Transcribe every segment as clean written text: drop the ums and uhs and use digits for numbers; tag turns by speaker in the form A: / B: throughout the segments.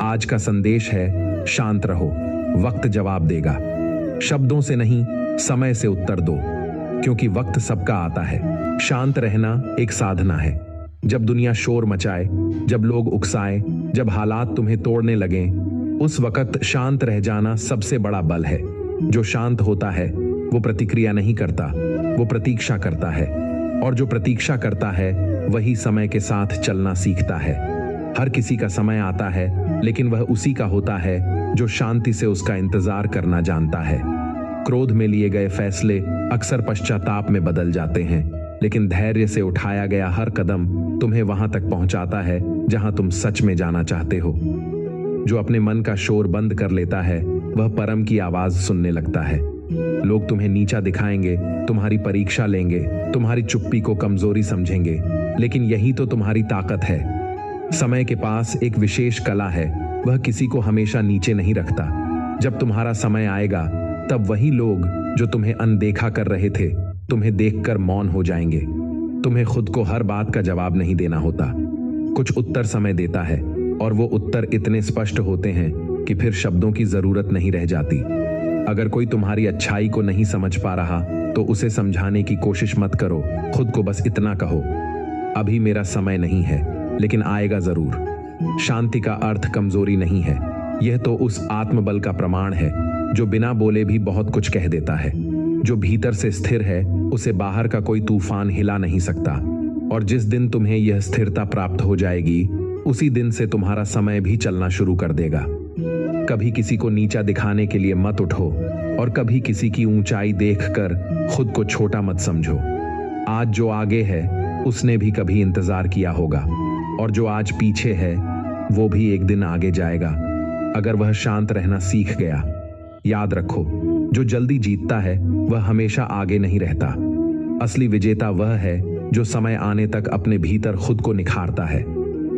A: आज का संदेश है, शांत रहो, वक्त जवाब देगा। शब्दों से नहीं, समय से उत्तर दो, क्योंकि वक्त सबका आता है। शांत रहना एक साधना है। जब दुनिया शोर मचाए, जब लोग उकसाए, जब हालात तुम्हें तोड़ने लगें, उस वक्त शांत रह जाना सबसे बड़ा बल है। जो शांत होता है वो प्रतिक्रिया नहीं करता, वो प्रतीक्षा करता है, और जो प्रतीक्षा करता है वही समय के साथ चलना सीखता है। हर किसी का समय आता है, लेकिन वह उसी का होता है जो शांति से उसका इंतजार करना जानता है। क्रोध में लिए गए फैसले अक्सर पश्चाताप में बदल जाते हैं, लेकिन धैर्य से उठाया गया हर कदम तुम्हें वहां तक पहुंचाता है जहां तुम सच में जाना चाहते हो। जो अपने मन का शोर बंद कर लेता है वह परम की आवाज सुनने लगता है। लोग तुम्हें नीचा दिखाएंगे, तुम्हारी परीक्षा लेंगे, तुम्हारी चुप्पी को कमजोरी समझेंगे, लेकिन यही तो तुम्हारी ताकत है। समय के पास एक विशेष कला है, वह किसी को हमेशा नीचे नहीं रखता। जब तुम्हारा समय आएगा तब वही लोग जो तुम्हें अनदेखा कर रहे थे तुम्हें देखकर मौन हो जाएंगे। तुम्हें खुद को हर बात का जवाब नहीं देना होता। कुछ उत्तर समय देता है, और वो उत्तर इतने स्पष्ट होते हैं कि फिर शब्दों की जरूरत नहीं रह जाती। अगर कोई तुम्हारी अच्छाई को नहीं समझ पा रहा तो उसे समझाने की कोशिश मत करो। खुद को बस इतना कहो, अभी मेरा समय नहीं है, लेकिन आएगा जरूर। शांति का अर्थ कमजोरी नहीं है, यह तो उस आत्मबल का प्रमाण है जो बिना बोले भी बहुत कुछ कह देता है। जो भीतर से स्थिर है उसे बाहर का कोई तूफान हिला नहीं सकता, और जिस दिन तुम्हें यह स्थिरता प्राप्त हो जाएगी उसी दिन से तुम्हारा समय भी चलना शुरू कर देगा। कभी किसी को नीचा दिखाने के लिए मत उठो, और कभी किसी की ऊंचाई देखकर खुद को छोटा मत समझो। आज जो आगे है उसने भी कभी इंतजार किया होगा, और जो आज पीछे है वो भी एक दिन आगे जाएगा, अगर वह शांत रहना सीख गया। याद रखो, जो जल्दी जीतता है वह हमेशा आगे नहीं रहता। असली विजेता वह है जो समय आने तक अपने भीतर खुद को निखारता है।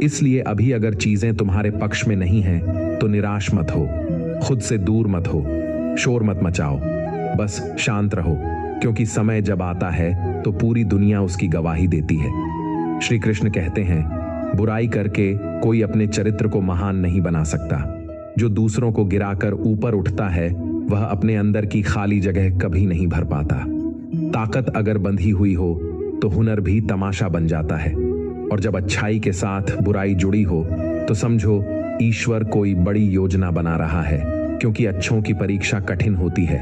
A: इसलिए अभी अगर चीजें तुम्हारे पक्ष में नहीं हैं तो निराश मत हो, खुद से दूर मत हो, शोर मत मचाओ, बस शांत रहो, क्योंकि समय जब आता है तो पूरी दुनिया उसकी गवाही देती है। श्री कृष्ण कहते हैं, बुराई करके कोई अपने चरित्र को महान नहीं बना सकता। जो दूसरों को गिराकर ऊपर उठता है वह अपने अंदर की खाली जगह कभी नहीं भर पाता। ताकत अगर बंधी हुई हो तो हुनर भी तमाशा बन जाता है, और जब अच्छाई के साथ बुराई जुड़ी हो तो समझो ईश्वर कोई बड़ी योजना बना रहा है। क्योंकि अच्छों की परीक्षा कठिन होती है,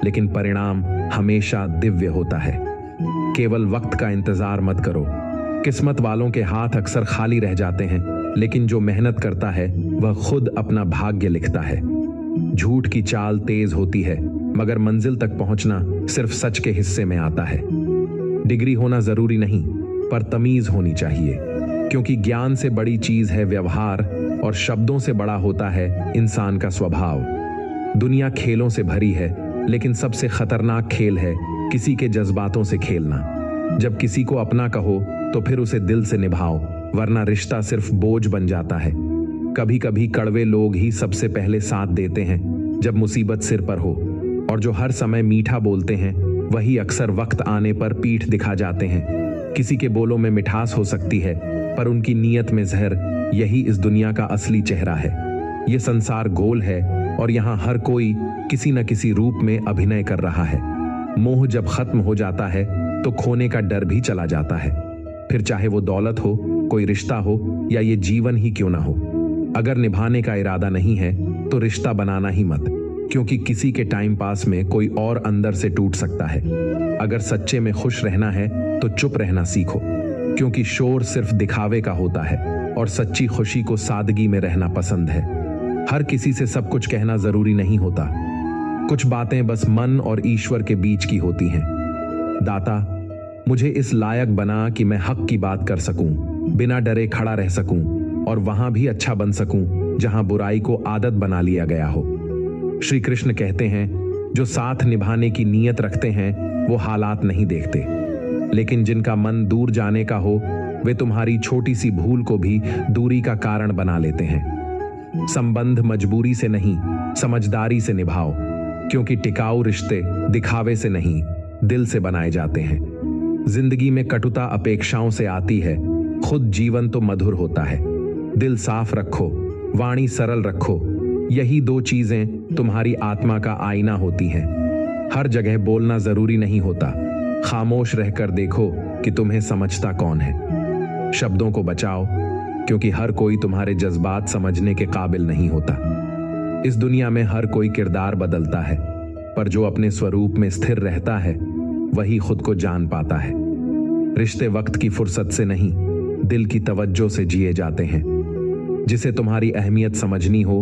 A: लेकिन परिणाम हमेशा दिव्य होता है। केवल वक्त का इंतजार मत करो। किस्मत वालों के हाथ अक्सर खाली रह जाते हैं, लेकिन जो मेहनत करता है वह खुद अपना भाग्य लिखता है। झूठ की चाल तेज होती है, मगर मंजिल तक पहुंचना सिर्फ सच के हिस्से में आता है। डिग्री होना जरूरी नहीं, पर तमीज होनी चाहिए, क्योंकि ज्ञान से बड़ी चीज है व्यवहार, और शब्दों से बड़ा होता है इंसान का स्वभाव। दुनिया खेलों से भरी है, लेकिन सबसे खतरनाक खेल है किसी के जज्बातों से खेलना। जब किसी को अपना कहो तो फिर उसे दिल से निभाओ, वरना रिश्ता सिर्फ बोझ बन जाता है। कभी कभी कड़वे लोग ही सबसे पहले साथ देते हैं जब मुसीबत सिर पर हो, और जो हर समय मीठा बोलते हैं वही अक्सर वक्त आने पर पीठ दिखा जाते हैं। किसी के बोलों में मिठास हो सकती है, पर उनकी नीयत में जहर, यही इस दुनिया का असली चेहरा है। यह संसार गोल है, और यहाँ हर कोई किसी न किसी रूप में अभिनय कर रहा है। मोह जब खत्म हो जाता है तो खोने का डर भी चला जाता है। फिर चाहे वो दौलत हो, कोई रिश्ता हो, या ये जीवन ही क्यों ना हो। अगर निभाने का इरादा नहीं है तो रिश्ता बनाना ही मत, क्योंकि किसी के टाइम पास में कोई और अंदर से टूट सकता है। अगर सच्चे में खुश रहना है तो चुप रहना सीखो, क्योंकि शोर सिर्फ दिखावे का होता है, और सच्ची खुशी को सादगी में रहना पसंद है। हर किसी से सब कुछ कहना जरूरी नहीं होता। कुछ बातें बस मन और ईश्वर के बीच की होती हैं। दाता, मुझे इस लायक बना कि मैं हक की बात कर सकूं, बिना डरे खड़ा रह सकूं, और वहां भी अच्छा बन सकूं जहां बुराई को आदत बना लिया गया हो। श्री कृष्ण कहते हैं, जो साथ निभाने की नीयत रखते हैं वो हालात नहीं देखते, लेकिन जिनका मन दूर जाने का हो वे तुम्हारी छोटी सी भूल को भी दूरी का कारण बना लेते हैं। संबंध मजबूरी से नहीं, समझदारी से निभाओ, क्योंकि टिकाऊ रिश्ते दिखावे से नहीं, दिल से बनाए जाते हैं। जिंदगी में कटुता अपेक्षाओं से आती है, खुद जीवन तो मधुर होता है। दिल साफ रखो, वाणी सरल रखो। यही दो चीजें तुम्हारी आत्मा का आईना होती हैं। हर जगह बोलना जरूरी नहीं होता। खामोश रहकर देखो कि तुम्हें समझता कौन है। शब्दों को बचाओ, क्योंकि हर कोई तुम्हारे जज्बात समझने के काबिल नहीं होता। इस दुनिया में हर कोई किरदार बदलता है, पर जो अपने स्वरूप में स्थिर रहता है वही खुद को जान पाता है। रिश्ते वक्त की फुर्सत से नहीं, दिल की तवज्जो से जिए जाते हैं। जिसे तुम्हारी अहमियत समझनी हो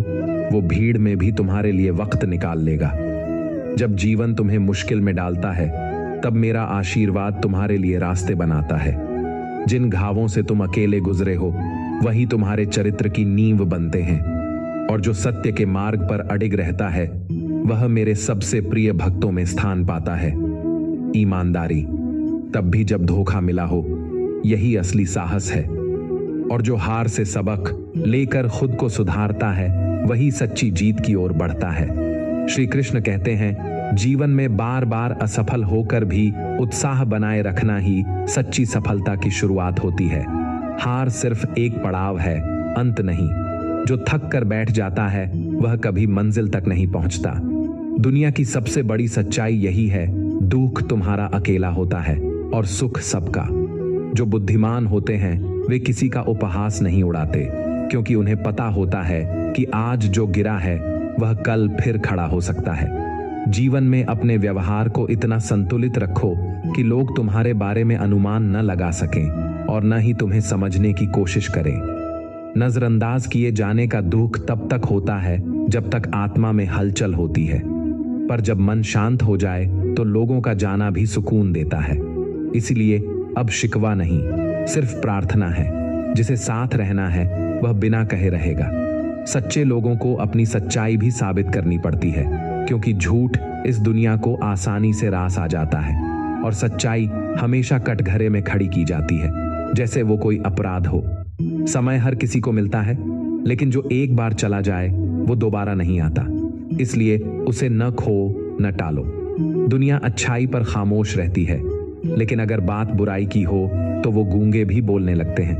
A: वो भीड़ में भी तुम्हारे लिए वक्त निकाल लेगा। जब जीवन तुम्हें मुश्किल में डालता है तब मेरा आशीर्वाद तुम्हारे लिए रास्ते बनाता है। जिन घावों से तुम अकेले गुजरे हो वही तुम्हारे चरित्र की नींव बनते हैं, और जो सत्य के मार्ग पर अडिग रहता है वह मेरे सबसे प्रिय भक्तों में स्थान पाता है। ईमानदारी, तब भी जब धोखा मिला हो, यही असली साहस है। और जो हार से सबक लेकर खुद को सुधारता है वही सच्ची जीत की ओर बढ़ता है। श्री कृष्ण कहते हैं, जीवन में बार बार असफल होकर भी उत्साह बनाए रखना ही सच्ची सफलता की शुरुआत होती है। हार सिर्फ एक पड़ाव है, अंत नहीं। जो थक कर बैठ जाता है वह कभी मंजिल तक नहीं पहुंचता। दुनिया की सबसे बड़ी सच्चाई यही है, दुख तुम्हारा अकेला होता है और सुख सबका। जो बुद्धिमान होते हैं वे किसी का उपहास नहीं उड़ाते, क्योंकि उन्हें पता होता है कि आज जो गिरा है वह कल फिर खड़ा हो सकता है। जीवन में अपने व्यवहार को इतना संतुलित रखो कि लोग तुम्हारे बारे में अनुमान न लगा सकें और न ही तुम्हें समझने की कोशिश करें। नजरअंदाज किए जाने का दुख तब तक होता है जब तक आत्मा में हलचल होती है, पर जब मन शांत हो जाए तो लोगों का जाना भी सुकून देता है। इसलिए अब शिकवा नहीं, सिर्फ प्रार्थना है। जिसे साथ रहना है वह बिना कहे रहेगा। सच्चे लोगों को अपनी सच्चाई भी साबित करनी पड़ती है, क्योंकि झूठ इस दुनिया को आसानी से रास आ जाता है और सच्चाई हमेशा कटघरे में खड़ी की जाती है, जैसे वो कोई अपराध हो। समय हर किसी को मिलता है, लेकिन जो एक बार चला जाए वो दोबारा नहीं आता। इसलिए उसे न खो न टालो। दुनिया अच्छाई पर खामोश रहती है, लेकिन अगर बात बुराई की हो तो वो गूंगे भी बोलने लगते हैं।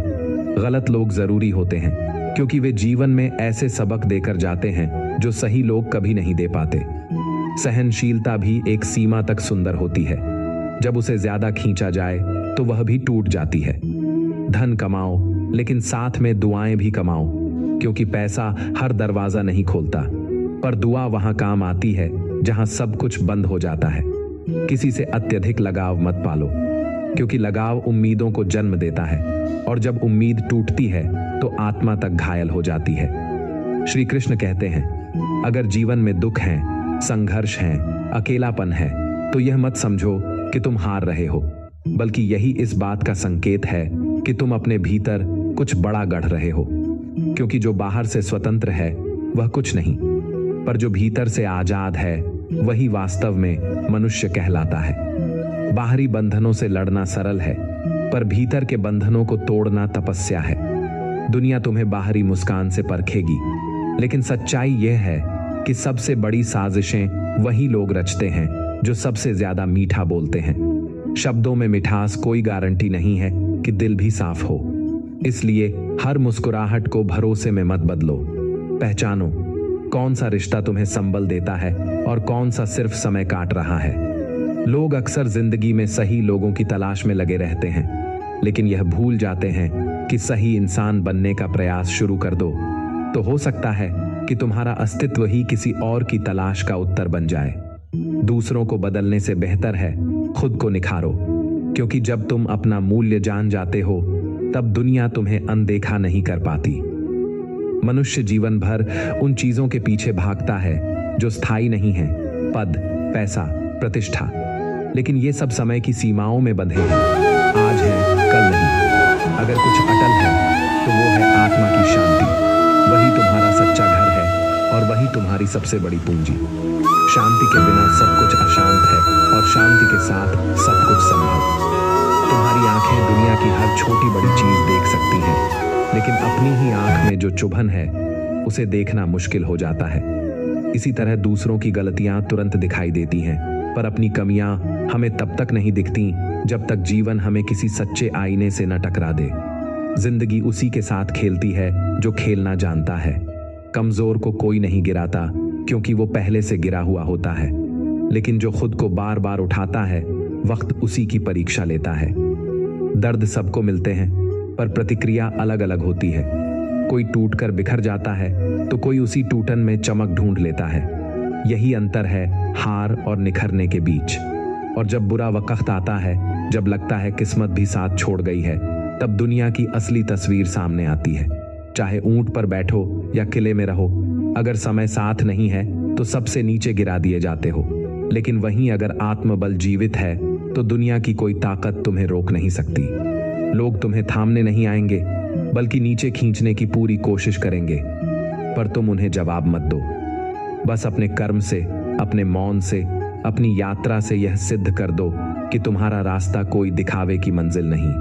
A: गलत लोग जरूरी होते हैं, क्योंकि वे जीवन में ऐसे सबक देकर जाते हैं जो सही लोग कभी नहीं दे पाते। सहनशीलता भी एक सीमा तक सुंदर होती है, जब उसे ज्यादा खींचा जाए तो वह भी टूट जाती है। धन कमाओ, लेकिन साथ में दुआएं भी कमाओ, क्योंकि पैसा हर दरवाजा नहीं खोलता, पर दुआ वहां काम आती है जहां सब कुछ बंद हो जाता है। किसी से अत्यधिक लगाव मत पालो, क्योंकि लगाव उम्मीदों को जन्म देता है, और जब उम्मीद टूटती है तो आत्मा तक घायल हो जाती है। श्री कृष्ण कहते हैं, अगर जीवन में दुख है, संघर्ष है, अकेलापन है, तो यह मत समझो कि तुम हार रहे हो, बल्कि यही इस बात का संकेत है कि तुम अपने भीतर कुछ बड़ा गढ़ रहे हो। क्योंकि जो बाहर से स्वतंत्र है वह कुछ नहीं, पर जो भीतर से आजाद है वही वास्तव में मनुष्य कहलाता है। बाहरी बंधनों से लड़ना सरल है, पर भीतर के बंधनों को तोड़ना तपस्या है। दुनिया तुम्हें बाहरी मुस्कान से परखेगी, लेकिन सच्चाई यह है कि सबसे बड़ी साजिशें वही लोग रचते हैं जो सबसे ज्यादा मीठा बोलते हैं। शब्दों में मिठास कोई गारंटी नहीं है कि दिल भी साफ हो। इसलिए हर मुस्कुराहट को भरोसे में मत बदलो। पहचानो कौन सा रिश्ता तुम्हें संबल देता है और कौन सा सिर्फ समय काट रहा है। लोग अक्सर जिंदगी में सही लोगों की तलाश में लगे रहते हैं, लेकिन यह भूल जाते हैं कि सही इंसान बनने का प्रयास शुरू कर दो तो हो सकता है कि तुम्हारा अस्तित्व ही किसी और की तलाश का उत्तर बन जाए। दूसरों को बदलने से बेहतर है खुद को निखारो, क्योंकि जब तुम अपना मूल्य जान जाते हो तब दुनिया तुम्हें अनदेखा नहीं कर पाती। मनुष्य जीवन भर उन चीजों के पीछे भागता है जो स्थायी नहीं है, पद, पैसा, प्रतिष्ठा, लेकिन ये सब समय की सीमाओं में बंधे हैं, आज है कल नहीं। अगर कुछ अटल है तो वो है आत्मा की शांति। वही तुम्हारा सच्चा घर है और वही तुम्हारी सबसे बड़ी पूंजी। शांति के बिना सब कुछ अशांत है और शांति के साथ सब कुछ संभव। तुम्हारी आंखें दुनिया की हर छोटी बड़ी चीज देख सकती हैं, लेकिन अपनी ही आंख में जो चुभन है उसे देखना मुश्किल हो जाता है। इसी तरह दूसरों की गलतियां तुरंत दिखाई देती हैं, पर अपनी कमियां हमें तब तक नहीं दिखती जब तक जीवन हमें किसी सच्चे आईने से न टकरा दे। जिंदगी उसी के साथ खेलती है जो खेलना जानता है, कमजोर को कोई नहीं गिराता, क्योंकि वो पहले से गिरा हुआ होता है। लेकिन जो खुद को बार बार उठाता है, वक्त उसी की परीक्षा लेता है। दर्द सबको मिलते हैं, पर प्रतिक्रिया अलग अलग होती है। कोई टूटकर बिखर जाता है तो कोई उसी टूटन में चमक ढूंढ लेता है। यही अंतर है हार और निखरने के बीच। और जब बुरा वक्त आता है, जब लगता है किस्मत भी साथ छोड़ गई है, तब दुनिया की असली तस्वीर सामने आती है। चाहे ऊंट पर बैठो या किले में रहो, अगर समय साथ नहीं है तो सबसे नीचे गिरा दिए जाते हो। लेकिन वहीं अगर आत्मबल जीवित है तो दुनिया की कोई ताकत तुम्हें रोक नहीं सकती। लोग तुम्हें थामने नहीं आएंगे, बल्कि नीचे खींचने की पूरी कोशिश करेंगे, पर तुम उन्हें जवाब मत दो। बस अपने कर्म से, अपने मौन से, अपनी यात्रा से यह सिद्ध कर दो कि तुम्हारा रास्ता कोई दिखावे की मंजिल नहीं,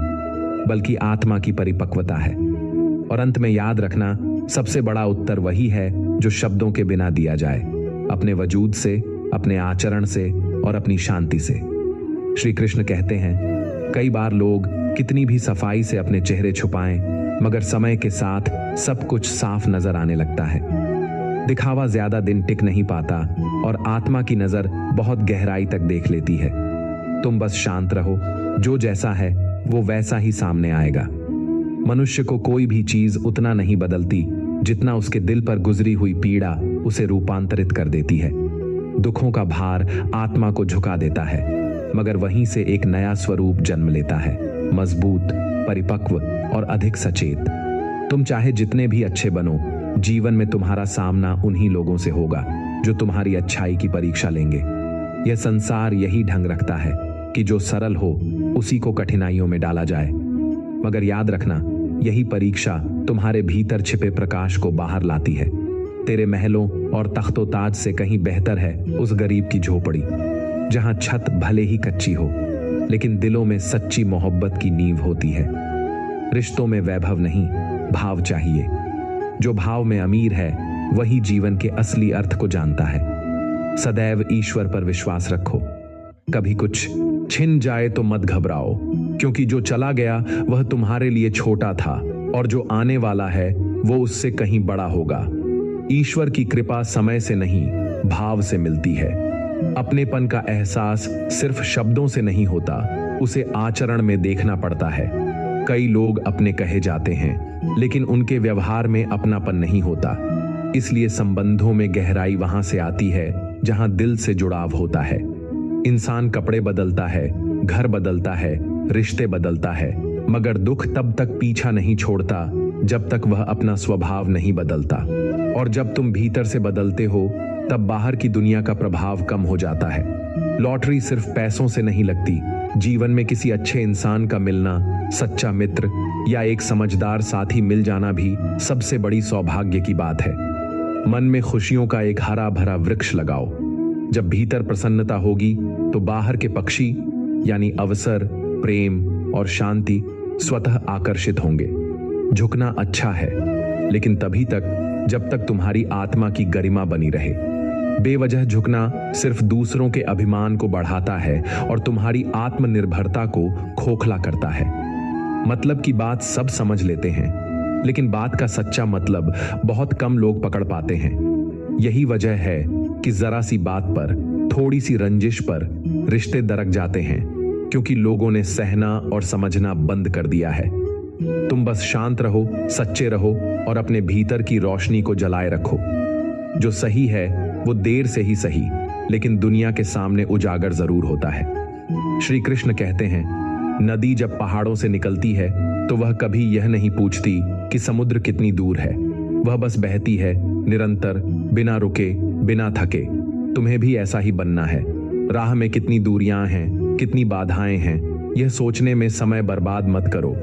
A: बल्कि आत्मा की परिपक्वता है। और अंत में याद रखना, सबसे बड़ा उत्तर वही है जो शब्दों के बिना दिया जाए, अपने वजूद से, अपने आचरण से और अपनी शांति से। श्री कृष्ण कहते हैं, कई बार लोग कितनी भी सफाई से अपने चेहरे छुपाएं, मगर समय के साथ सब कुछ साफ नजर आने लगता है। दिखावा ज्यादा दिन टिक नहीं पाता और आत्मा की नजर बहुत गहराई तक देख लेती है। तुम बस शांत रहो, जो जैसा है वो वैसा ही सामने आएगा। मनुष्य को कोई भी चीज उतना नहीं बदलती जितना उसके दिल पर गुजरी हुई पीड़ा उसे रूपांतरित कर देती है। दुखों का भार आत्मा को झुका देता है, मगर वहीं से एक नया स्वरूप जन्म लेता है, मजबूत, परिपक्व और अधिक सचेत। तुम चाहे जितने भी अच्छे बनो, जीवन में तुम्हारा सामना उन्हीं लोगों से होगा जो तुम्हारी अच्छाई की परीक्षा लेंगे। यह संसार यही ढंग रखता है कि जो सरल हो उसी को कठिनाइयों में डाला जाए। मगर याद रखना, यही परीक्षा तुम्हारे भीतर छिपे प्रकाश को बाहर लाती है। तेरे महलों और तख्तो ताज से कहीं बेहतर है उस गरीब की झोपड़ी, जहां छत भले ही कच्ची हो, लेकिन दिलों में सच्ची मोहब्बत की नींव होती है। रिश्तों में वैभव नहीं, भाव चाहिए। जो भाव में अमीर है वही जीवन के असली अर्थ को जानता है। सदैव ईश्वर पर विश्वास रखो। कभी कुछ छिन जाए तो मत घबराओ, क्योंकि जो चला गया वह तुम्हारे लिए छोटा था और जो आने वाला है वो उससे कहीं बड़ा होगा। ईश्वर की कृपा समय से नहीं, भाव से मिलती है। अपनेपन का एहसास सिर्फ शब्दों से नहीं होता, उसे आचरण में देखना पड़ता है। कई लोग अपने कहे जाते हैं, लेकिन उनके व्यवहार में अपनापन नहीं होता। इसलिए संबंधों में गहराई वहां से आती है जहां दिल से जुड़ाव होता है। इंसान कपड़े बदलता है, घर बदलता है, रिश्ते बदलता है, मगर दुख तब तक पीछा नहीं छोड़ता जब तक वह अपना स्वभाव नहीं बदलता। और जब तुम भीतर से बदलते हो, तब बाहर की दुनिया का प्रभाव कम हो जाता है। लॉटरी सिर्फ पैसों से नहीं लगती। जीवन में किसी अच्छे इंसान का मिलना, सच्चा मित्र या एक समझदार साथी मिल जाना भी सबसे बड़ी सौभाग्य की बात है। मन में खुशियों का एक हरा भरा वृक्ष लगाओ। जब भीतर प्रसन्नता होगी तो बाहर के पक्षी यानी अवसर, प्रेम और शांति स्वतः आकर्षित होंगे। झुकना अच्छा है, लेकिन तभी तक जब तक तुम्हारी आत्मा की गरिमा बनी रहे। बेवजह झुकना सिर्फ दूसरों के अभिमान को बढ़ाता है और तुम्हारी आत्मनिर्भरता को खोखला करता है। मतलब की बात सब समझ लेते हैं, लेकिन बात का सच्चा मतलब बहुत कम लोग पकड़ पाते हैं। यही वजह है कि जरा सी बात पर, थोड़ी सी रंजिश पर रिश्ते दरक जाते हैं, क्योंकि लोगों ने सहना और समझना बंद कर दिया है। तुम बस शांत रहो, सच्चे रहो और अपने भीतर की रोशनी को जलाए रखो। जो सही है वो देर से ही सही, लेकिन दुनिया के सामने उजागर जरूर होता है। श्री कृष्ण कहते हैं, नदी जब पहाड़ों से निकलती है तो वह कभी यह नहीं पूछती कि समुद्र कितनी दूर है। वह बस बहती है, निरंतर, बिना रुके, बिना थके। तुम्हें भी ऐसा ही बनना है। राह में कितनी दूरियां हैं, कितनी बाधाएं हैं, यह सोचने में समय बर्बाद मत करो।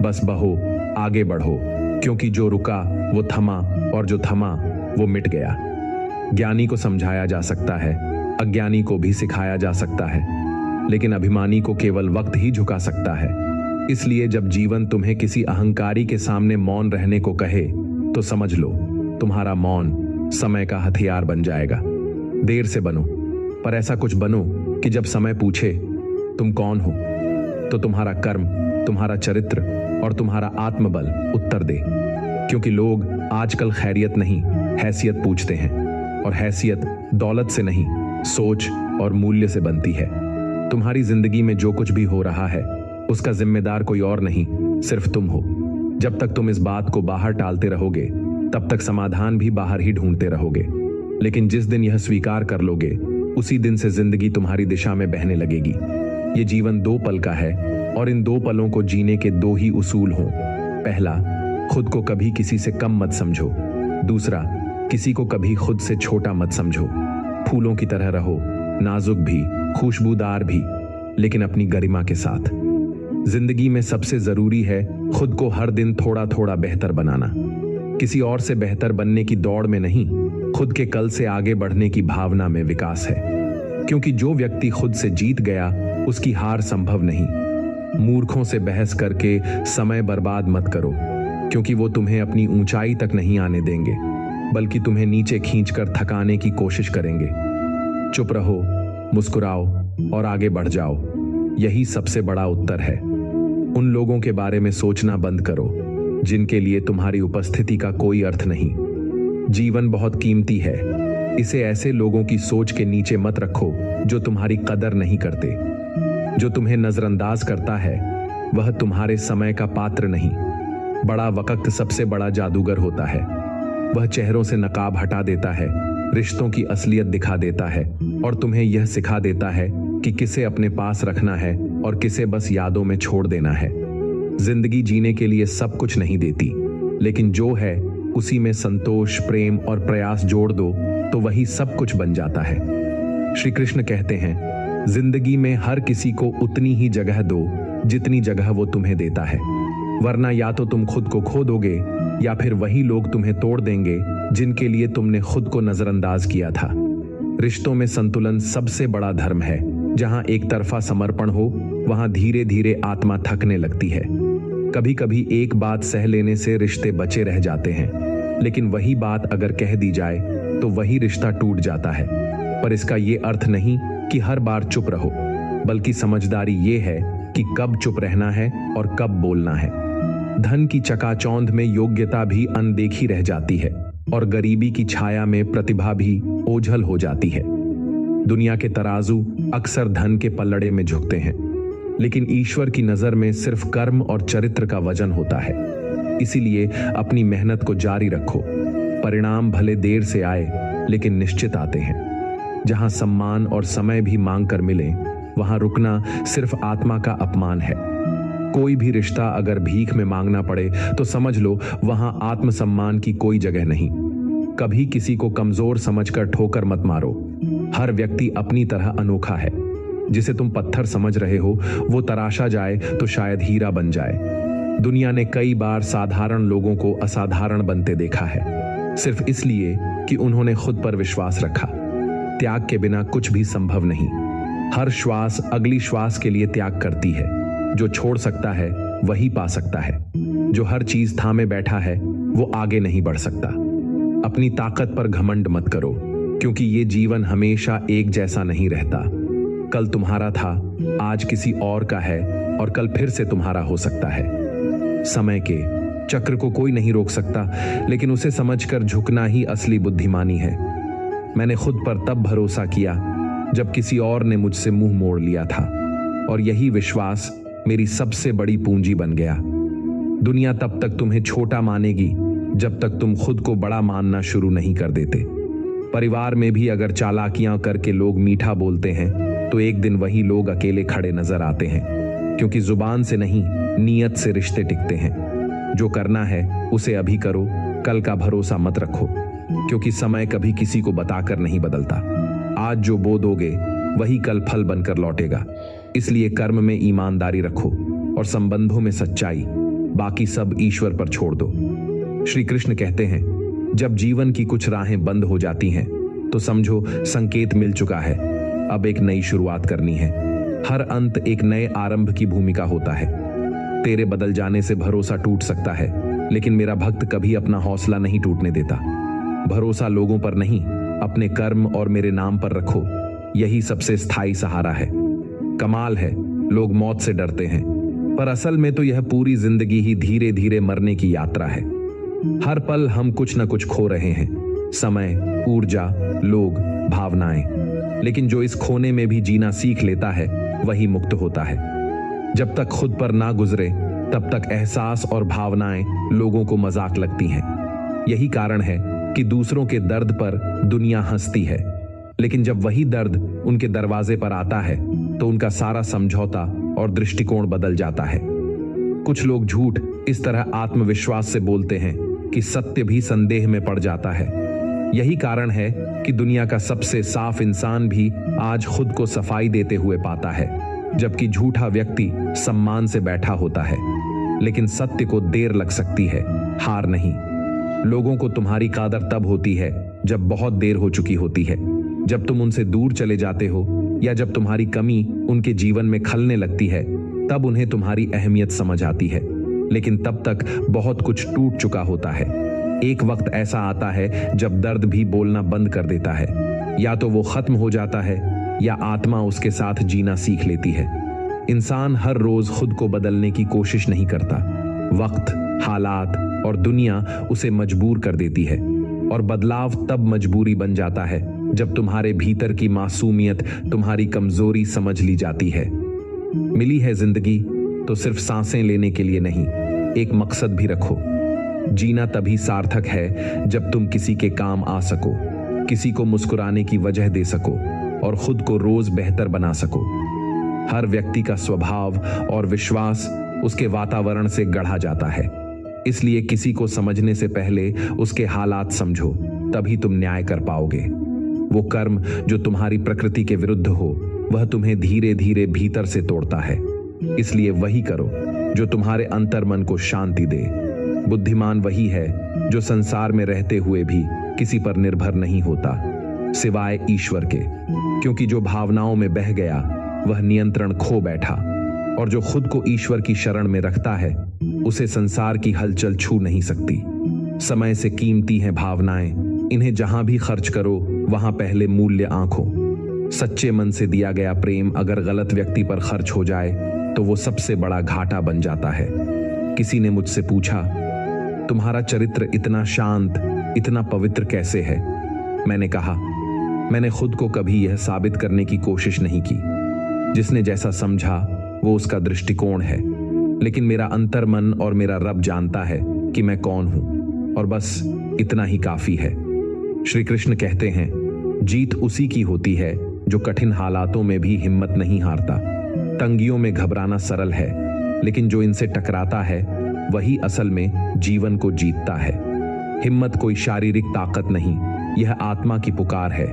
A: बस बहो, आगे बढ़ो, क्योंकि जो रुका वो थमा और जो थमा वो मिट गया। ज्ञानी को समझाया जा सकता है, अज्ञानी को भी सिखाया जा सकता है, लेकिन अभिमानी को केवल वक्त ही झुका सकता है। इसलिए जब जीवन तुम्हें किसी अहंकारी के सामने मौन रहने को कहे तो समझ लो, तुम्हारा मौन समय का हथियार बन जाएगा। देर से बनो, पर ऐसा कुछ बनो कि जब समय पूछे तुम कौन हो, तो तुम्हारा कर्म, तुम्हारा चरित्र और तुम्हारा आत्मबल उत्तर दे। क्योंकि लोग आजकल खैरियत नहीं, हैसियत पूछते हैं, और हैसियत दौलत से नहीं, सोच और मूल्य से बनती है। तुम्हारी जिंदगी में जो कुछ भी हो रहा है उसका जिम्मेदार कोई और नहीं, सिर्फ तुम हो। जब तक तुम इस बात को बाहर टालते रहोगे तब तक समाधान भी बाहर ही ढूंढते रहोगे। लेकिन जिस दिन यह स्वीकार कर लोगे उसी दिन से जिंदगी तुम्हारी दिशा में बहने लगेगी। ये जीवन 2 पल का है और इन 2 पलों को जीने के 2 ही उसूल हों। पहला, खुद को कभी किसी से कम मत समझो। दूसरा, किसी को कभी खुद से छोटा मत समझो। फूलों की तरह रहो, नाजुक भी, खुशबूदार भी, लेकिन अपनी गरिमा के साथ। जिंदगी में सबसे जरूरी है खुद को हर दिन थोड़ा थोड़ा बेहतर बनाना। किसी और से बेहतर बनने की दौड़ में नहीं, खुद के कल से आगे बढ़ने की भावना में विकास है। क्योंकि जो व्यक्ति खुद से जीत गया उसकी हार संभव नहीं। मूर्खों से बहस करके समय बर्बाद मत करो, क्योंकि वो तुम्हें अपनी ऊंचाई तक नहीं आने देंगे, बल्कि तुम्हें नीचे खींचकर थकाने की कोशिश करेंगे। चुप रहो, मुस्कुराओ और आगे बढ़ जाओ। यही सबसे बड़ा उत्तर है। उन लोगों के बारे में सोचना बंद करो जिनके लिए तुम्हारी उपस्थिति का कोई अर्थ नहीं। जीवन बहुत कीमती है, इसे ऐसे लोगों की सोच के नीचे मत रखो जो तुम्हारी कदर नहीं करते। जो तुम्हें नजरअंदाज करता है वह तुम्हारे समय का पात्र नहीं। बड़ा वक्त सबसे बड़ा जादूगर होता है। वह चेहरों से नकाब हटा देता है, रिश्तों की असलियत दिखा देता है और तुम्हें यह सिखा देता है कि किसे अपने पास रखना है और किसे बस यादों में छोड़ देना है। जिंदगी जीने के लिए सब कुछ नहीं देती, लेकिन जो है उसी में संतोष, प्रेम और प्रयास जोड़ दो तो वही सब कुछ बन जाता है। श्री कृष्ण कहते हैं, जिंदगी में हर किसी को उतनी ही जगह दो जितनी जगह वो तुम्हें देता है, वरना या तो तुम खुद को खो दोगे या फिर वही लोग तुम्हें तोड़ देंगे जिनके लिए तुमने खुद को नजरअंदाज किया था। रिश्तों में संतुलन सबसे बड़ा धर्म है। जहां एक तरफा समर्पण हो वहां धीरे धीरे आत्मा थकने लगती है। कभी कभी एक बात सह लेने से रिश्ते बचे रह जाते हैं, लेकिन वही बात अगर कह दी जाए तो वही रिश्ता टूट जाता है। पर इसका ये अर्थ नहीं कि हर बार चुप रहो, बल्कि समझदारी ये है कि कब चुप रहना है और कब बोलना है। धन की चकाचौंध में योग्यता भी अनदेखी रह जाती है और गरीबी की छाया में प्रतिभा भी ओझल हो जाती है। दुनिया के तराजू अक्सर धन के पल्लड़े में झुकते हैं, लेकिन ईश्वर की नजर में सिर्फ कर्म और चरित्र का वजन होता है। इसीलिए अपनी मेहनत को जारी रखो। परिणाम भले देर से आए लेकिन निश्चित आते हैं। जहां सम्मान और समय भी मांग कर मिले वहां रुकना सिर्फ आत्मा का अपमान है। कोई भी रिश्ता अगर भीख में मांगना पड़े तो समझ लो वहां आत्मसम्मान की कोई जगह नहीं। कभी किसी को कमजोर समझकर ठोकर मत मारो। हर व्यक्ति अपनी तरह अनोखा है। जिसे तुम पत्थर समझ रहे हो वो तराशा जाए तो शायद हीरा बन जाए। दुनिया ने कई बार साधारण लोगों को असाधारण बनते देखा है, सिर्फ इसलिए कि उन्होंने खुद पर विश्वास रखा। त्याग के बिना कुछ भी संभव नहीं। हर श्वास अगली श्वास के लिए त्याग करती है। जो छोड़ सकता है वही पा सकता है। जो हर चीज थामे बैठा है वो आगे नहीं बढ़ सकता। अपनी ताकत पर घमंड मत करो, क्योंकि ये जीवन हमेशा एक जैसा नहीं रहता। कल तुम्हारा था, आज किसी और का है और कल फिर से तुम्हारा हो सकता है। समय के चक्र को कोई नहीं रोक सकता, लेकिन उसे समझकर झुकना ही असली बुद्धिमानी है। मैंने खुद पर तब भरोसा किया जब किसी और ने मुझसे मुंह मोड़ लिया था, और यही विश्वास मेरी सबसे बड़ी पूंजी बन गया। दुनिया तब तक तुम्हें छोटा मानेगी जब तक तुम खुद को बड़ा मानना शुरू नहीं कर देते। परिवार में भी अगर चालाकियां करके लोग मीठा बोलते हैं तो एक दिन वही लोग अकेले खड़े नजर आते हैं, क्योंकि जुबान से नहीं नीयत से रिश्ते टिकते हैं। जो करना है उसे अभी करो, कल का भरोसा मत रखो, क्योंकि समय कभी किसी को बताकर नहीं बदलता। आज जो बो दोगे वही कल फल बनकर लौटेगा। इसलिए कर्म में ईमानदारी रखो और संबंधों में सच्चाई, बाकी सब ईश्वर पर छोड़ दो। श्री कृष्ण कहते हैं, जब जीवन की कुछ राहें बंद हो जाती हैं तो समझो संकेत मिल चुका है, अब एक नई शुरुआत करनी है। हर अंत एक नए आरंभ की भूमिका होता है। तेरे बदल जाने से भरोसा टूट सकता है, लेकिन मेरा भक्त कभी अपना हौसला नहीं टूटने देता। भरोसा लोगों पर नहीं, अपने कर्म और मेरे नाम पर रखो। यही सबसे स्थायी सहारा है। कमाल है, लोग मौत से डरते हैं, पर असल में तो यह पूरी जिंदगी ही धीरे धीरे मरने की यात्रा है। हर पल हम कुछ न कुछ खो रहे हैं, समय, ऊर्जा, लोग, भावनाएं। लेकिन जो इस खोने में भी जीना सीख लेता है वही मुक्त होता है। जब तक खुद पर ना गुजरे तब तक एहसास और भावनाएं लोगों को मजाक लगती हैं। यही कारण है कि दूसरों के दर्द पर दुनिया हंसती है, लेकिन जब वही दर्द उनके दरवाजे पर आता है तो उनका सारा समझौता और दृष्टिकोण बदल जाता है। कुछ लोग झूठ इस तरह आत्मविश्वास से बोलते हैं कि सत्य भी संदेह में पड़ जाता है। यही कारण है कि दुनिया का सबसे साफ इंसान भी आज खुद को सफाई देते हुए पाता है, जबकि झूठा व्यक्ति सम्मान से बैठा होता है। लेकिन सत्य को देर लग सकती है, हार नहीं। लोगों को तुम्हारी कदर तब होती है जब बहुत देर हो चुकी होती है, जब तुम उनसे दूर चले जाते हो या जब तुम्हारी कमी उनके जीवन में खलने लगती है, तब उन्हें तुम्हारी अहमियत समझ आती है। लेकिन तब तक बहुत कुछ टूट चुका होता है। एक वक्त ऐसा आता है जब दर्द भी बोलना बंद कर देता है। या तो वो खत्म हो जाता है या आत्मा उसके साथ जीना सीख लेती है। इंसान हर रोज खुद को बदलने की कोशिश नहीं करता। वक्त, हालात और दुनिया उसे मजबूर कर देती है, और बदलाव तब मजबूरी बन जाता है जब तुम्हारे भीतर की मासूमियत तुम्हारी कमजोरी समझ ली जाती है। मिली है जिंदगी तो सिर्फ सांसें लेने के लिए नहीं, एक मकसद भी रखो। जीना तभी सार्थक है जब तुम किसी के काम आ सको, किसी को मुस्कुराने की वजह दे सको और खुद को रोज बेहतर बना सको। हर व्यक्ति का स्वभाव और विश्वास उसके वातावरण से गढ़ा जाता है। इसलिए किसी को समझने से पहले उसके हालात समझो, तभी तुम न्याय कर पाओगे। वो कर्म जो तुम्हारी प्रकृति के विरुद्ध हो, वह तुम्हें धीरे धीरे भीतर से तोड़ता है। इसलिए वही करो जो तुम्हारे अंतर्मन को शांति दे। बुद्धिमान वही है जो संसार में रहते हुए भी किसी पर निर्भर नहीं होता, सिवाय ईश्वर के, क्योंकि जो भावनाओं में बह गया वह नियंत्रण खो बैठा, और जो खुद को ईश्वर की शरण में रखता है उसे संसार की हलचल छू नहीं सकती। समय से कीमती हैं भावनाएं, इन्हें जहां भी खर्च करो वहां पहले मूल्य आंखों। सच्चे मन से दिया गया प्रेम अगर गलत व्यक्ति पर खर्च हो जाए तो वो सबसे बड़ा घाटा बन जाता है। किसी ने मुझसे पूछा, तुम्हारा चरित्र इतना शांत, इतना पवित्र कैसे है? मैंने कहा, मैंने खुद को कभी यह साबित करने की कोशिश नहीं की। जिसने जैसा समझा वो उसका दृष्टिकोण है, लेकिन मेरा अंतर्मन और मेरा रब जानता है कि मैं कौन हूं, और बस इतना ही काफी है। श्री कृष्ण कहते हैं, जीत उसी की होती है जो कठिन हालातों में भी हिम्मत नहीं हारता। तंगियों में घबराना सरल है, लेकिन जो इनसे टकराता है वही असल में जीवन को जीतता है। हिम्मत कोई शारीरिक ताकत नहीं, यह आत्मा की पुकार है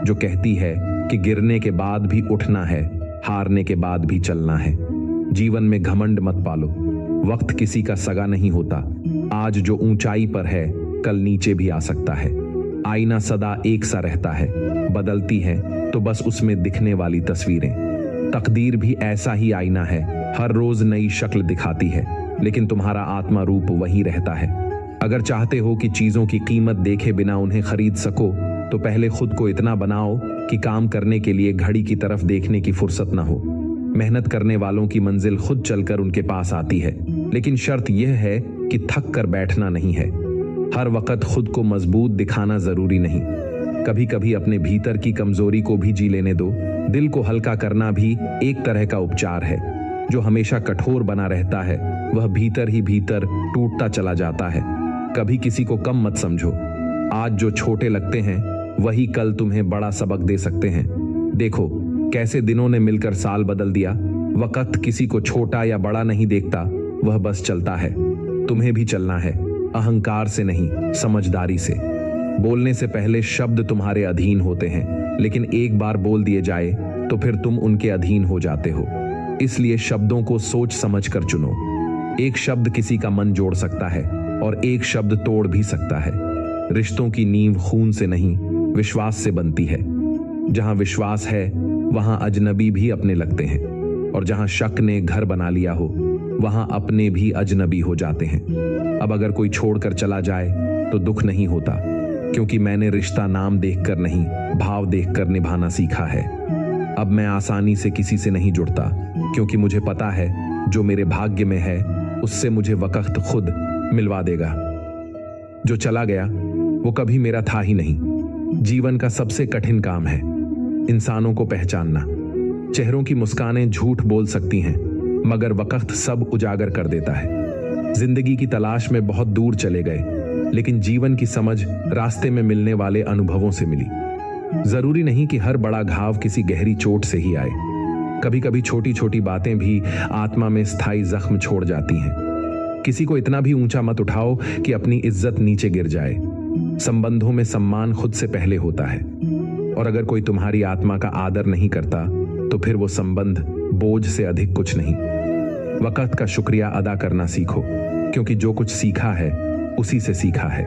A: जो कहती है कि गिरने के बाद भी उठना है, हारने के बाद भी चलना है। जीवन में घमंड मत पालो, वक्त किसी का सगा नहीं होता। आज जो ऊंचाई पर है कल नीचे भी आ सकता है। आईना सदा एक सा रहता है, बदलती है तो बस उसमें दिखने वाली तस्वीरें। तकदीर भी ऐसा ही आईना है, हर रोज नई शक्ल दिखाती है, लेकिन तुम्हारा आत्मा रूप वही रहता है। अगर चाहते हो कि चीजों की कीमत देखे बिना उन्हें खरीद सको तो पहले खुद को इतना बनाओ कि काम करने के लिए घड़ी की तरफ देखने की फुर्सत ना हो। मेहनत करने वालों की मंजिल खुद चलकर उनके पास आती है, लेकिन शर्त यह है कि थक कर बैठना नहीं है। हर वक्त खुद को मजबूत दिखाना जरूरी नहीं, कभी कभी अपने भीतर की कमजोरी को भी जी लेने दो। दिल को हल्का करना भी एक तरह का उपचार है। जो हमेशा कठोर बना रहता है वह भीतर ही भीतर टूटता चला जाता है। कभी किसी को कम मत समझो, आज जो छोटे लगते हैं वही कल तुम्हें बड़ा सबक दे सकते हैं। देखो कैसे दिनों ने मिलकर साल बदल दिया। वक्त किसी को छोटा या बड़ा नहीं देखता, वह बस चलता है। तुम्हें भी चलना है, अहंकार से नहीं, समझदारी से। बोलने से पहले शब्द तुम्हारे अधीन होते हैं, लेकिन एक बार बोल दिए जाए तो फिर तुम उनके अधीन हो जाते हो। इसलिए शब्दों को सोच समझ कर चुनो। एक शब्द किसी का मन जोड़ सकता है और एक शब्द तोड़ भी सकता है। रिश्तों की नींव खून से नहीं, विश्वास से बनती है। जहां विश्वास है वहां अजनबी भी अपने लगते हैं, और जहां शक ने घर बना लिया हो वहां अपने भी अजनबी हो जाते हैं। अब अगर कोई छोड़कर चला जाए तो दुख नहीं होता, क्योंकि मैंने रिश्ता नाम देखकर नहीं, भाव देखकर निभाना सीखा है। अब मैं आसानी से किसी से नहीं जुड़ता, क्योंकि मुझे पता है जो मेरे भाग्य में है उससे मुझे वक्त खुद मिलवा देगा। जो चला गया वो कभी मेरा था ही नहीं। जीवन का सबसे कठिन काम है इंसानों को पहचानना। चेहरों की मुस्कानें झूठ बोल सकती हैं, मगर वक्त सब उजागर कर देता है। जिंदगी की तलाश में बहुत दूर चले गए, लेकिन जीवन की समझ रास्ते में मिलने वाले अनुभवों से मिली। जरूरी नहीं कि हर बड़ा घाव किसी गहरी चोट से ही आए। कभी कभी छोटी छोटी बातें भी आत्मा में स्थायी जख्म छोड़ जाती हैं। किसी को इतना भी ऊंचा मत उठाओ कि अपनी इज्जत नीचे गिर जाए। संबंधों में सम्मान खुद से पहले होता है, और अगर कोई तुम्हारी आत्मा का आदर नहीं करता तो फिर वो संबंध बोझ से अधिक कुछ नहीं। वक्त का शुक्रिया अदा करना सीखो, क्योंकि जो कुछ सीखा है उसी से सीखा है।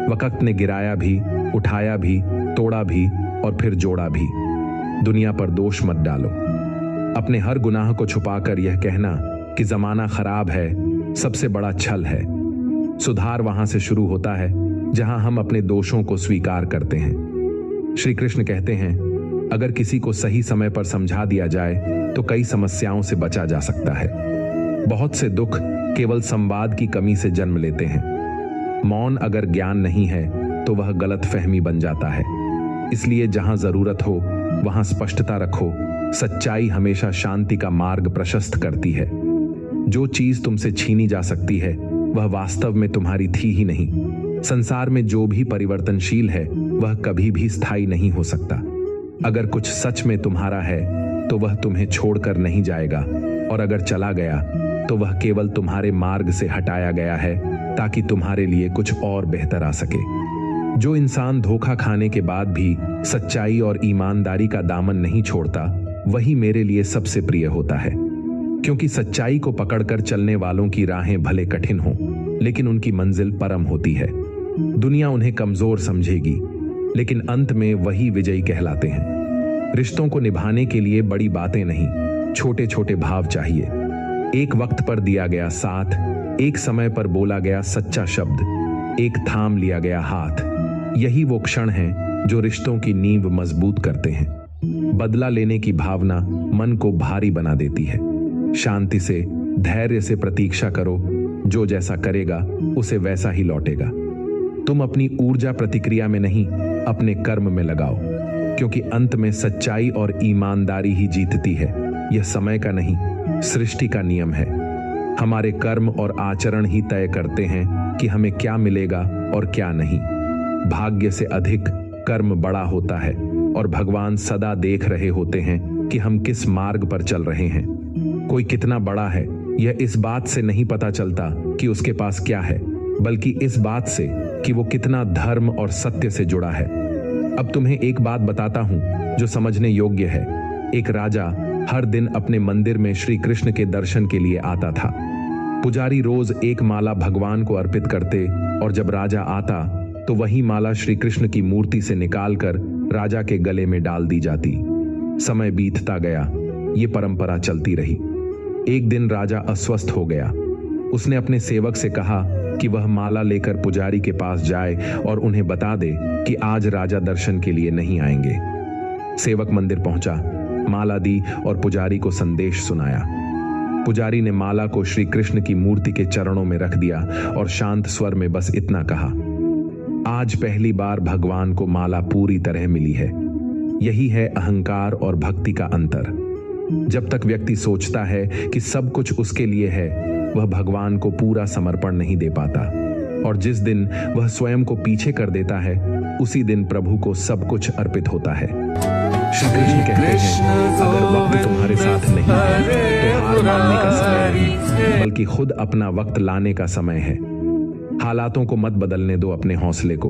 A: वक्त ने गिराया भी, उठाया भी, तोड़ा भी और फिर जोड़ा भी। दुनिया पर दोष मत डालो। अपने हर गुनाह को छुपाकर यह कहना कि जमाना खराब है सबसे बड़ा छल है। सुधार वहां से शुरू होता है जहां हम अपने दोषों को स्वीकार करते हैं। श्री कृष्ण कहते हैं, अगर किसी को सही समय पर समझा दिया जाए तो कई समस्याओं से बचा जा सकता है। बहुत से दुख केवल संवाद की कमी से जन्म लेते हैं। मौन अगर ज्ञान नहीं है तो वह गलतफहमी बन जाता है। इसलिए जहां जरूरत हो वहां स्पष्टता रखो। सच्चाई हमेशा शांति का मार्ग प्रशस्त करती है। जो चीज तुमसे छीनी जा सकती है वह वास्तव में तुम्हारी थी ही नहीं। संसार में जो भी परिवर्तनशील है वह कभी भी स्थायी नहीं हो सकता। अगर कुछ सच में तुम्हारा है तो वह तुम्हें छोड़कर नहीं जाएगा, और अगर चला गया तो वह केवल तुम्हारे मार्ग से हटाया गया है ताकि तुम्हारे लिए कुछ और बेहतर आ सके। जो इंसान धोखा खाने के बाद भी सच्चाई और ईमानदारी का दामन नहीं छोड़ता वही मेरे लिए सबसे प्रिय होता है, क्योंकि सच्चाई को पकड़कर चलने वालों की राहें भले कठिन हों, लेकिन उनकी मंजिल परम होती है। दुनिया उन्हें कमजोर समझेगी, लेकिन अंत में वही विजयी कहलाते हैं। रिश्तों को निभाने के लिए बड़ी बातें नहीं, छोटे छोटे भाव चाहिए। एक वक्त पर दिया गया साथ, एक समय पर बोला गया सच्चा शब्द, एक थाम लिया गया हाथ, यही वो क्षण हैं जो रिश्तों की नींव मजबूत करते हैं। बदला लेने की भावना मन को भारी बना देती है। शांति से, धैर्य से प्रतीक्षा करो। जो जैसा करेगा उसे वैसा ही लौटेगा। तुम अपनी ऊर्जा प्रतिक्रिया में नहीं, अपने कर्म में लगाओ, क्योंकि अंत में सच्चाई और ईमानदारी ही जीतती है। यह समय का नहीं, सृष्टि का नियम है। हमारे कर्म और आचरण ही तय करते हैं कि हमें क्या मिलेगा और क्या नहीं। भाग्य से अधिक कर्म बड़ा होता है, और भगवान सदा देख रहे होते हैं कि हम किस मार्ग पर चल रहे हैं। कोई कितना बड़ा है यह इस बात से नहीं पता चलता कि उसके पास क्या है, बल्कि इस बात से कि वो कितना धर्म और सत्य से जुड़ा है। अब तुम्हें एक बात बताता हूं जो समझने योग्य है। एक राजा हर दिन अपने मंदिर में श्री कृष्ण के दर्शन के लिए आता था। पुजारी रोज एक माला भगवान को अर्पित करते, और जब राजा आता तो वही माला श्री कृष्ण की मूर्ति से निकालकर राजा के गले में डाल दी जाती। समय बीतता गया, ये परंपरा चलती रही। एक दिन राजा अस्वस्थ हो गया। उसने अपने सेवक से कहा कि वह माला लेकर पुजारी के पास जाए और उन्हें बता दे कि आज राजा दर्शन के लिए नहीं आएंगे। सेवक मंदिर पहुंचा, माला दी और पुजारी को संदेश सुनाया। पुजारी ने माला को श्री कृष्ण की मूर्ति के चरणों में रख दिया और शांत स्वर में बस इतना कहा, आज पहली बार भगवान को माला पूरी तरह मिली है। यही है अहंकार और भक्ति का अंतर। जब तक व्यक्ति सोचता है कि सब कुछ उसके लिए है, वह भगवान को पूरा समर्पण नहीं दे पाता, और जिस दिन वह स्वयं को पीछे कर देता है उसी दिन प्रभु को सब कुछ अर्पित होता है। श्री कृष्ण कहते हैं, अगर वक्त तुम्हारे साथ नहीं है तो हार मानने का समय नहीं, बल्कि खुद अपना वक्त लाने का समय है। हालातों को मत बदलने दो अपने हौसले को,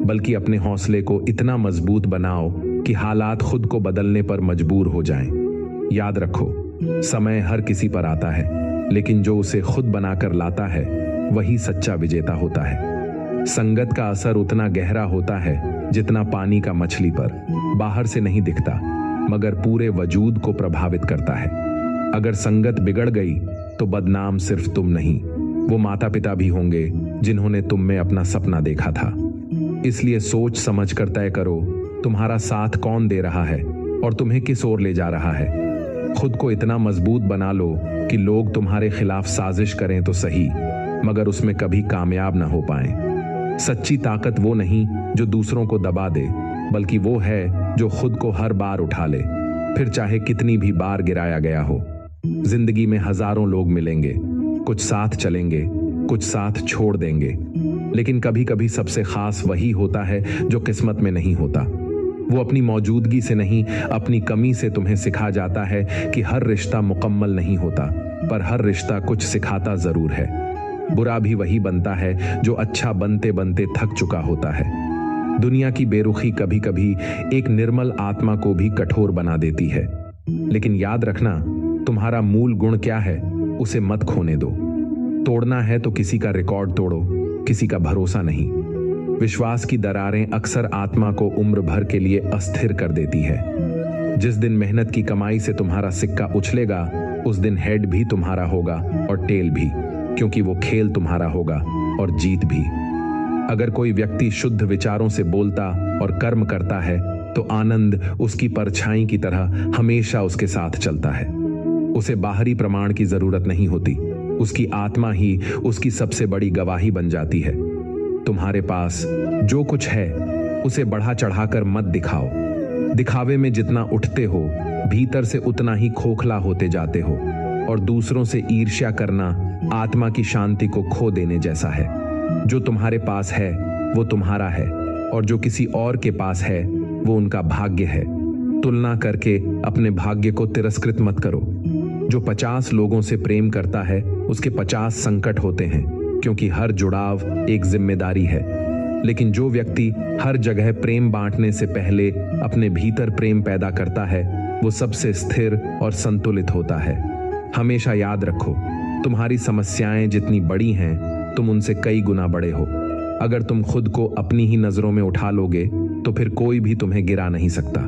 A: बल्कि अपने हौसले को इतना मजबूत बनाओ कि हालात खुद को बदलने पर मजबूर हो जाएं। याद रखो, समय हर किसी पर आता है, लेकिन जो उसे खुद बनाकर लाता है वही सच्चा विजेता होता है। संगत का असर उतना गहरा होता है जितना पानी का मछली पर। बाहर से नहीं दिखता, मगर पूरे वजूद को प्रभावित करता है। अगर संगत बिगड़ गई तो बदनाम सिर्फ तुम नहीं, वो माता पिता भी होंगे जिन्होंने तुम में अपना सपना देखा था। इसलिए सोच समझ कर तय करो, तुम्हारा साथ कौन दे रहा है और तुम्हें किस ओर ले जा रहा है। खुद को इतना मजबूत बना लो कि लोग तुम्हारे खिलाफ साजिश करें तो सही, मगर उसमें कभी कामयाब ना हो पाएं। सच्ची ताकत वो नहीं जो दूसरों को दबा दे, बल्कि वो है जो खुद को हर बार उठा ले, फिर चाहे कितनी भी बार गिराया गया हो। जिंदगी में हजारों लोग मिलेंगे, कुछ साथ चलेंगे, कुछ साथ छोड़ देंगे, लेकिन कभी कभी सबसे खास वही होता है जो किस्मत में नहीं होता। वो अपनी मौजूदगी से नहीं, अपनी कमी से तुम्हें सिखा जाता है कि हर रिश्ता मुकम्मल नहीं होता, पर हर रिश्ता कुछ सिखाता जरूर है। बुरा भी वही बनता है जो अच्छा बनते बनते थक चुका होता है। दुनिया की बेरुखी कभी कभी एक निर्मल आत्मा को भी कठोर बना देती है, लेकिन याद रखना, तुम्हारा मूल गुण क्या है उसे मत खोने दो। तोड़ना है तो किसी का रिकॉर्ड तोड़ो, किसी का भरोसा नहीं। विश्वास की दरारें अक्सर आत्मा को उम्र भर के लिए अस्थिर कर देती है। जिस दिन मेहनत की कमाई से तुम्हारा सिक्का उछलेगा, उस दिन हेड भी तुम्हारा होगा और टेल भी, क्योंकि वो खेल तुम्हारा होगा और जीत भी। अगर कोई व्यक्ति शुद्ध विचारों से बोलता और कर्म करता है तो आनंद उसकी परछाई की तरह हमेशा उसके साथ चलता है। उसे बाहरी प्रमाण की जरूरत नहीं होती, उसकी आत्मा ही उसकी सबसे बड़ी गवाही बन जाती है। तुम्हारे पास जो कुछ है उसे बढ़ा चढ़ाकर मत दिखाओ। दिखावे में जितना उठते हो, भीतर से उतना ही खोखला होते जाते हो, और दूसरों से ईर्ष्या करना आत्मा की शांति को खो देने जैसा है। जो तुम्हारे पास है वो तुम्हारा है, और जो किसी और के पास है वो उनका भाग्य है। तुलना करके अपने भाग्य को तिरस्कृत मत करो। जो 50 लोगों से प्रेम करता है उसके 50 संकट होते हैं, क्योंकि हर जुड़ाव एक जिम्मेदारी है। लेकिन जो व्यक्ति हर जगह प्रेम बांटने से पहले अपने भीतर प्रेम पैदा करता है, वो सबसे स्थिर और संतुलित होता है। हमेशा याद रखो, तुम्हारी समस्याएं जितनी बड़ी हैं, तुम उनसे कई गुना बड़े हो। अगर तुम खुद को अपनी ही नजरों में उठा लोगे तो फिर कोई भी तुम्हें गिरा नहीं सकता।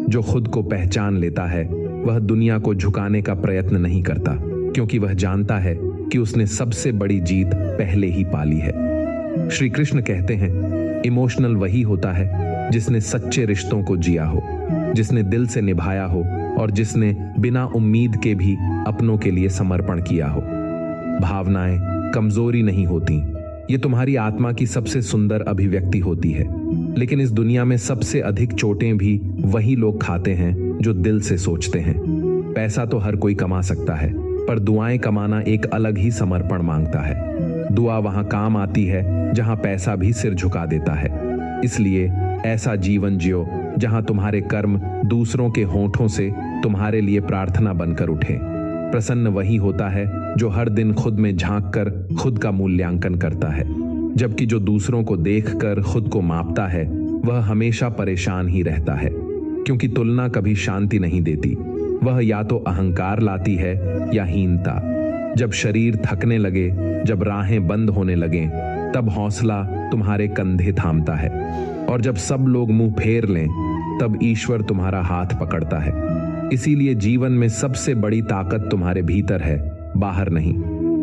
A: जो खुद को पहचान लेता है वह दुनिया को झुकाने का प्रयत्न नहीं करता, क्योंकि वह जानता है कि उसने सबसे बड़ी जीत पहले ही पाली है। श्री कृष्ण कहते हैं, इमोशनल वही होता है जिसने सच्चे रिश्तों को जिया हो, जिसने दिल से निभाया हो, और जिसने बिना उम्मीद के भी अपनों के लिए समर्पण किया हो। भावनाएं कमजोरी नहीं होती, ये तुम्हारी आत्मा की सबसे सुंदर अभिव्यक्ति होती है। लेकिन इस दुनिया में सबसे अधिक चोटें भी वही लोग खाते हैं जो दिल से सोचते हैं। पैसा तो हर कोई कमा सकता है, पर दुआएं कमाना एक अलग ही समर्पण मांगता है। दुआ वहां काम आती है जहां पैसा भी सिर झुका देता है। इसलिए ऐसा जीवन जियो जहां तुम्हारे कर्म दूसरों के होठों से तुम्हारे लिए प्रार्थना बनकर उठे। प्रसन्न वही होता है जो हर दिन खुद में झांक कर खुद का मूल्यांकन करता है, जबकि जो दूसरों को देखकर खुद को मापता है वह हमेशा परेशान ही रहता है, क्योंकि तुलना कभी शांति नहीं देती। वह या तो अहंकार लाती है या हीनता। जब शरीर थकने लगे, जब राहें बंद होने लगें, तब हौसला तुम्हारे कंधे थामता है, और जब सब लोग मुंह फेर लें, तब ईश्वर तुम्हारा हाथ पकड़ता है। इसीलिए जीवन में सबसे बड़ी ताकत तुम्हारे भीतर है, बाहर नहीं।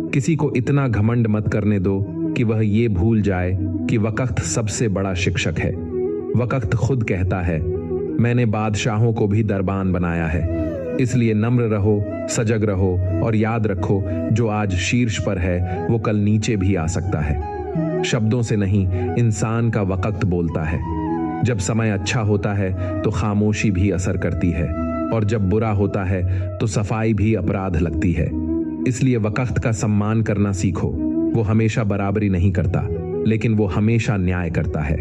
A: किसी को इतना घमंड मत करने दो कि वह ये भूल जाए कि वक्त सबसे बड़ा शिक्षक है। वक्त खुद कहता है, मैंने बादशाहों को भी दरबान बनाया है। इसलिए नम्र रहो, सजग रहो, और याद रखो, जो आज शीर्ष पर है वो कल नीचे भी आ सकता है। शब्दों से नहीं, इंसान का वक्त बोलता है। जब समय अच्छा होता है तो खामोशी भी असर करती है, और जब बुरा होता है तो सफाई भी अपराध लगती है। इसलिए वक्त का सम्मान करना सीखो। वो हमेशा बराबरी नहीं करता, लेकिन वो हमेशा न्याय करता है।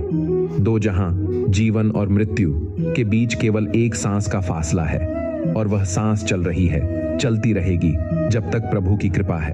A: दो जहां, जीवन और मृत्यु के बीच केवल एक सांस का फासला है, और वह सांस चल रही है, चलती रहेगी जब तक प्रभु की कृपा है।